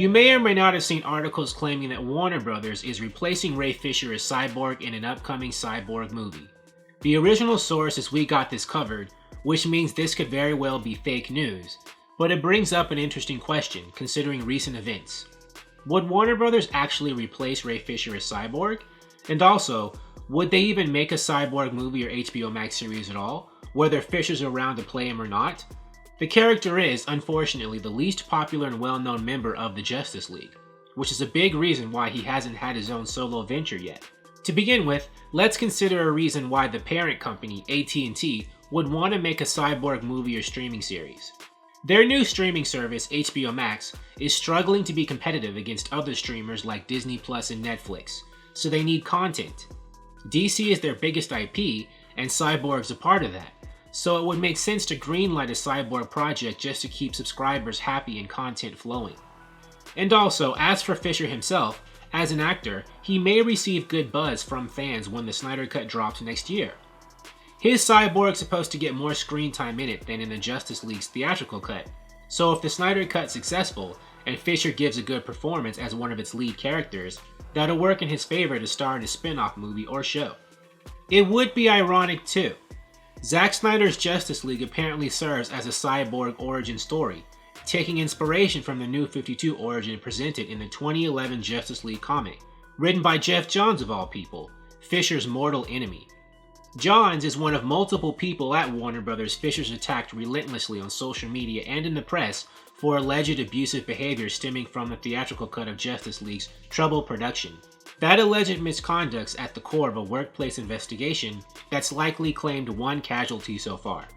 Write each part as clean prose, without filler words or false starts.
You may or may not have seen articles claiming that Warner Brothers is replacing Ray Fisher as Cyborg in an upcoming Cyborg movie. The original source is We Got This Covered, which means this could very well be fake news, but it brings up an interesting question considering recent events. Would Warner Brothers actually replace Ray Fisher as Cyborg? And also, would they even make a Cyborg movie or HBO Max series at all, whether Fisher's around to play him or not? The character is, unfortunately, the least popular and well-known member of the Justice League, which is a big reason why he hasn't had his own solo venture yet. To begin with, let's consider a reason why the parent company, AT&T, would want to make a Cyborg movie or streaming series. Their new streaming service, HBO Max, is struggling to be competitive against other streamers like Disney Plus and Netflix, so they need content. DC is their biggest IP, and Cyborg's a part of that. So it would make sense to greenlight a Cyborg project just to keep subscribers happy and content flowing. And also, as for Fisher himself, as an actor, he may receive good buzz from fans when the Snyder Cut drops next year. His Cyborg's supposed to get more screen time in it than in the Justice League's theatrical cut, so if the Snyder Cut's successful and Fisher gives a good performance as one of its lead characters, that'll work in his favor to star in a spin-off movie or show. It would be ironic too. Zack Snyder's Justice League apparently serves as a Cyborg origin story, taking inspiration from the New 52 origin presented in the 2011 Justice League comic, written by Jeff Johns of all people, Fisher's mortal enemy. Johns is one of multiple people at Warner Brothers Fisher's attacked relentlessly on social media and in the press for alleged abusive behavior stemming from the theatrical cut of Justice League's troubled production. That alleged misconduct's at the core of a workplace investigation that's likely claimed one casualty so far.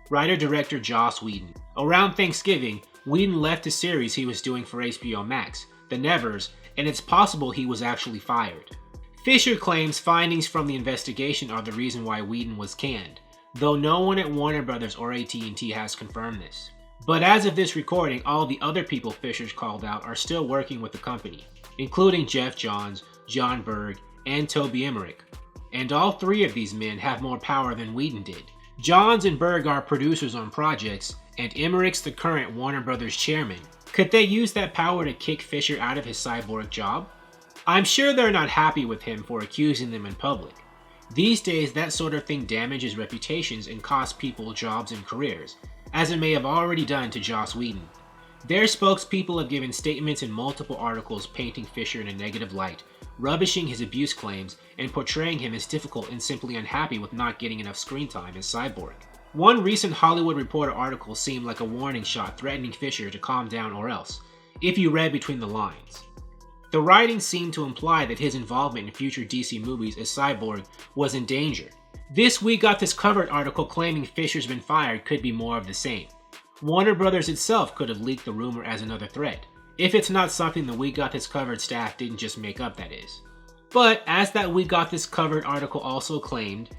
Writer-director Joss Whedon. Around Thanksgiving, Whedon left a series he was doing for HBO Max, The Nevers, and it's possible he was actually fired. Fisher claims findings from the investigation are the reason why Whedon was canned, though no one at Warner Brothers or AT&T has confirmed this. But as of this recording, all the other people Fisher's called out are still working with the company, including Jeff Johns, John Berg, and Toby Emmerich. And all three of these men have more power than Whedon did. Johns and Berg are producers on projects, and Emmerich's the current Warner Brothers chairman. Could they use that power to kick Fisher out of his Cyborg job? I'm sure they're not happy with him for accusing them in public. These days, that sort of thing damages reputations and costs people jobs and careers, as it may have already done to Joss Whedon. Their spokespeople have given statements in multiple articles painting Fisher in a negative light, rubbishing his abuse claims, and portraying him as difficult and simply unhappy with not getting enough screen time as Cyborg. One recent Hollywood Reporter article seemed like a warning shot threatening Fisher to calm down or else, if you read between the lines. The writing seemed to imply that his involvement in future DC movies as Cyborg was in danger. This We Got This Covered article claiming Fisher's been fired could be more of the same. Warner Brothers itself could have leaked the rumor as another thread, if it's not something the We Got This Covered staff didn't just make up, that is. But as that We Got This Covered article also claimed,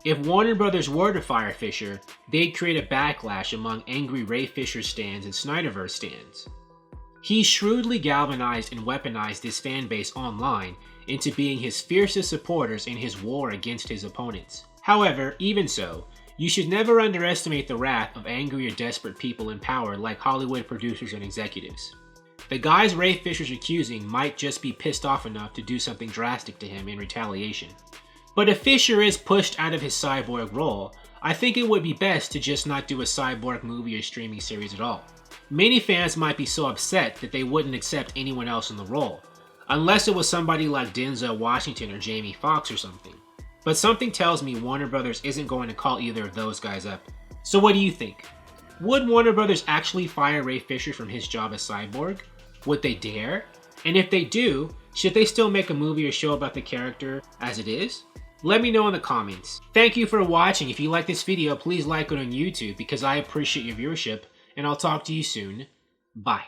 if Warner Brothers were to fire Fisher, they'd create a backlash among angry Ray Fisher stans and Snyderverse stans. He shrewdly galvanized and weaponized his fan base online into being his fiercest supporters in his war against his opponents. However, even so, you should never underestimate the wrath of angry or desperate people in power like Hollywood producers and executives. The guys Ray Fisher's accusing might just be pissed off enough to do something drastic to him in retaliation. But if Fisher is pushed out of his Cyborg role, I think it would be best to just not do a Cyborg movie or streaming series at all. Many fans might be so upset that they wouldn't accept anyone else in the role, unless it was somebody like Denzel Washington or Jamie Foxx or something. But something tells me Warner Brothers isn't going to call either of those guys up. So what do you think? Would Warner Brothers actually fire Ray Fisher from his job as Cyborg? Would they dare? And if they do, should they still make a movie or show about the character as it is? Let me know in the comments. Thank you for watching. If you like this video, please like it on YouTube because I appreciate your viewership, and I'll talk to you soon. Bye.